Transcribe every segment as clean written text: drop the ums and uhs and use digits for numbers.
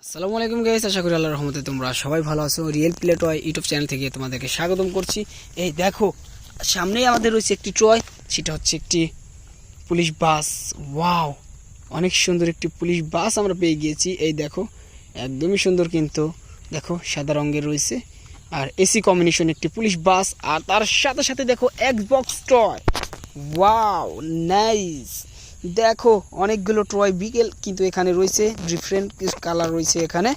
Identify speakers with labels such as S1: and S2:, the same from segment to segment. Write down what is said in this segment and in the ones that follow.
S1: আসসালামু আলাইকুম গাইস, আশা করি আল্লাহর রহমতে তোমরা সবাই ভালো আছো। Real play toy YouTube channel থেকে তোমাদেরকে স্বাগতম করছি। এই দেখো সামনেই আমাদের রয়েছে একটি টয়, সেটা হচ্ছে একটি পুলিশ বাস। ওয়াও, অনেক সুন্দর একটি পুলিশ বাস আমরা পেয়ে গিয়েছি। এই দেখো একদমই সুন্দর, কিন্তু দেখো সাদা রঙের রয়েছে আর এসি কম্বিনেশন একটি পুলিশ বাস, আর তার সাথে সাথে দেখো এক্সবক্স টয়। ওয়াও নাইস, দেখো অনেকগুলো টয় বিকেল কিন্তু এখানে রয়েছে, ডিফারেন্ট কালার রয়েছে এখানে।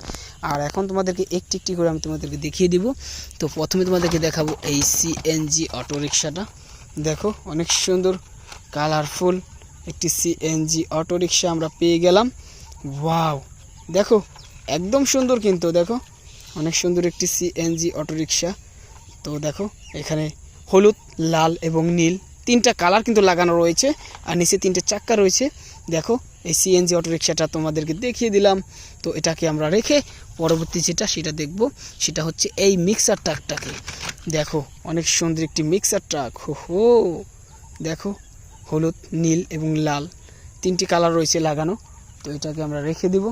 S1: আর এখন তোমাদেরকে একটি একটি করে আমি তোমাদেরকে দেখিয়ে দিব। তো প্রথমে তোমাদেরকে দেখাবো এই সিএনজি অটো রিক্সাটা। দেখো অনেক সুন্দর কালারফুল একটি সিএনজি অটো রিক্সা আমরা পেয়ে গেলাম। ওয়াও, দেখো একদম সুন্দর, কিন্তু দেখো অনেক সুন্দর একটি সিএনজি অটো রিক্সা। তো দেখো এখানে হলুদ, লাল এবং নীল তিনটা কালার কিন্তু লাগানো রয়েছে, আর নিচে তিনটে চাক্কা রয়েছে। দেখো এই সিএনজি অটো রিক্সাটা তোমাদেরকে দেখিয়ে দিলাম। তো এটাকে আমরা রেখে পরবর্তী সেটা দেখব, সেটা হচ্ছে এই মিক্সার ট্রাকটাকে। দেখো অনেক সুন্দর একটি মিক্সার ট্রাক। হো, দেখো হলুদ, নীল এবং লাল তিনটি কালার রয়েছে লাগানো। তো এটাকে আমরা রেখে দিব।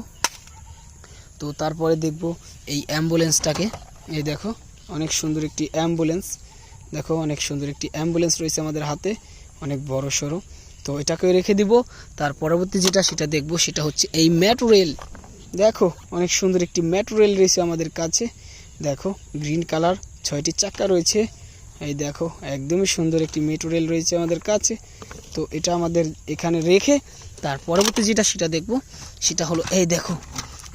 S1: তো তারপরে দেখব এই অ্যাম্বুলেন্সটাকে। এই দেখো অনেক সুন্দর একটি অ্যাম্বুলেন্স। দেখো অনেক সুন্দর একটি অ্যাম্বুলেন্স রয়েছে আমাদের হাতে, অনেক বড় সড়ো। তো এটাকে রেখে দিব। তার পরবর্তী সেটা দেখব, সেটা হচ্ছে এই মেট্রো রেল। দেখো অনেক সুন্দর একটি মেট্রো রেল রয়েছে আমাদের কাছে। দেখো গ্রিন কালার, 6টি চাক্কা রয়েছে। এই দেখো একদমই সুন্দর একটি মেট্রো রেল রয়েছে আমাদের কাছে। তো এটা আমাদের এখানে রেখে তার পরবর্তী সেটা দেখব, সেটা হলো এই দেখো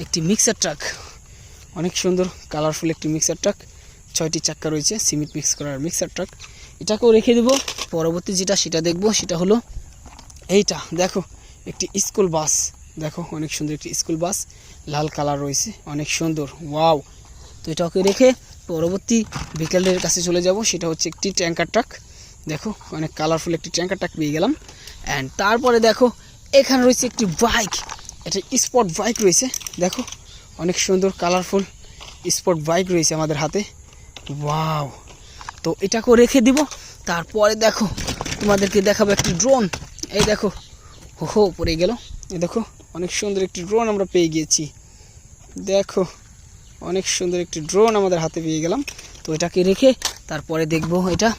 S1: একটি মিক্সার ট্রাক। অনেক সুন্দর কালারফুল একটি মিক্সার ট্রাক, 6টি চাক্কা রয়েছে, সিমেন্ট মিক্স করার মিক্সার ট্রাক। এটাকেও রেখে দেব। পরবর্তী সেটা দেখব, সেটা হলো এইটা। দেখো একটি স্কুল বাস। দেখো অনেক সুন্দর একটি স্কুল বাস, লাল কালার রয়েছে, অনেক সুন্দর। ওয়াও, তো এটাকে রেখে পরবর্তী বিকেলের কাছে চলে যাব, সেটা হচ্ছে একটি ট্যাঙ্কার ট্রাক। দেখো অনেক কালারফুল একটি ট্যাঙ্কার ট্রাক পেয়ে গেলাম। অ্যান্ড তারপরে দেখো এখানে রয়েছে একটি বাইক, এটা স্পোর্ট বাইক রয়েছে। দেখো অনেক সুন্দর কালারফুল স্পোর্ট বাইক রয়েছে আমাদের হাতে। ওয়াও, তো এটাকেও রেখে দিব। তারপরে দেখো তোমাদেরকে দেখাবো একটি ড্রোন। এই দেখো হো পড়ে গেল। এই দেখো অনেক সুন্দর একটি ড্রোন আমরা পেয়ে গিয়েছি। দেখো অনেক সুন্দর একটি ড্রোন আমাদের হাতে পেয়ে গেলাম। তো এটাকে রেখে তারপরে দেখব এটা।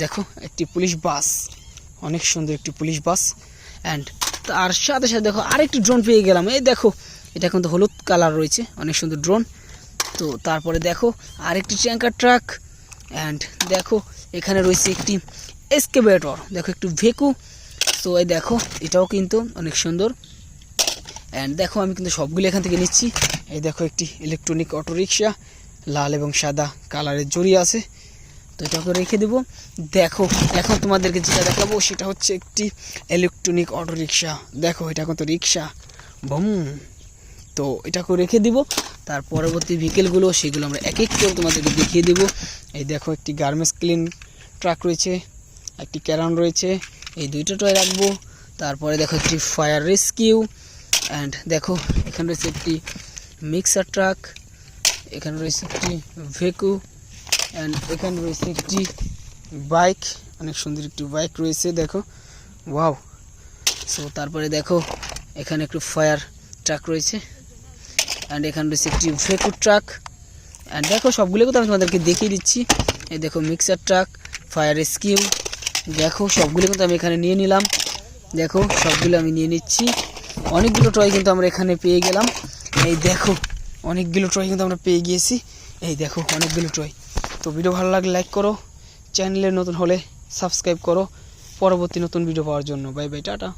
S1: দেখো একটি পুলিশ বাস, অনেক সুন্দর একটি পুলিশ বাস। অ্যান্ড তার সাথে সাথে দেখো আরেকটি ড্রোন পেয়ে গেলাম। এই দেখো এটা কিন্তু হলুদ কালার রয়েছে, অনেক সুন্দর ড্রোন। তো তারপরে দেখো আরেকটি ট্যাঙ্কার ট্রাক। অ্যান্ড দেখো এখানে রয়েছে একটি এক্সকেভেটর, দেখো একটু ভেকু। তো এই দেখো এটাও কিন্তু অনেক সুন্দর। অ্যান্ড দেখো আমি কিন্তু সবগুলো এখান থেকে নিচ্ছি। এই দেখো একটি ইলেকট্রনিক অটো রিক্সা, লাল এবং সাদা কালারের জড়ি আছে। তো এটাকে রেখে দেবো। দেখো এখন তোমাদেরকে যেটা দেখাবো, সেটা হচ্ছে একটি ইলেকট্রনিক অটো রিক্সা। দেখো এটা কিন্তু রিক্সা, বম। তো এটাকে রেখে দিব। তার পরবর্তী ভেহিকেলগুলো সেগুলো আমরা এক এক করে তোমাদেরকে দেখিয়ে দেব। এই দেখো একটি গার্মেন্টস ক্লিন ট্রাক রয়েছে, একটি ক্যারন রয়েছে, এই দুইটা টয় রাখবো। তারপরে দেখো একটি ফায়ার রেস্কিউ। অ্যান্ড দেখো এখানে রয়েছে একটি মিক্সার ট্রাক, এখানে রয়েছে একটি ভেকু। অ্যান্ড এখানে রয়েছে একটি বাইক, অনেক সুন্দর একটি বাইক রয়েছে। দেখো ওয়াও। সো তারপরে দেখো এখানে একটু ফায়ার ট্রাক রয়েছে। অ্যান্ড এখানে রয়েছে একটি ভেকু ট্রাক। অ্যান্ড দেখো সবগুলোকে তো আমি তোমাদেরকে দেখিয়ে দিচ্ছি। এই দেখো মিক্সার ট্রাক, ফায়ার রেস্কিউ। দেখো সবগুলো কিন্তু আমি এখানে নিয়ে নিলাম। দেখো সবগুলো আমি নিয়ে নিচ্ছি। অনেকগুলো টয় কিন্তু আমরা এখানে পেয়ে গেলাম। এই দেখো অনেকগুলো টয় কিন্তু আমরা পেয়ে গিয়েছি। এই দেখো অনেকগুলো টয়। তো ভিডিও ভালো লাগলে লাইক করো, চ্যানেলে নতুন হলে সাবস্ক্রাইব করো পরবর্তী নতুন ভিডিও পাওয়ার জন্য। Bye bye, tata.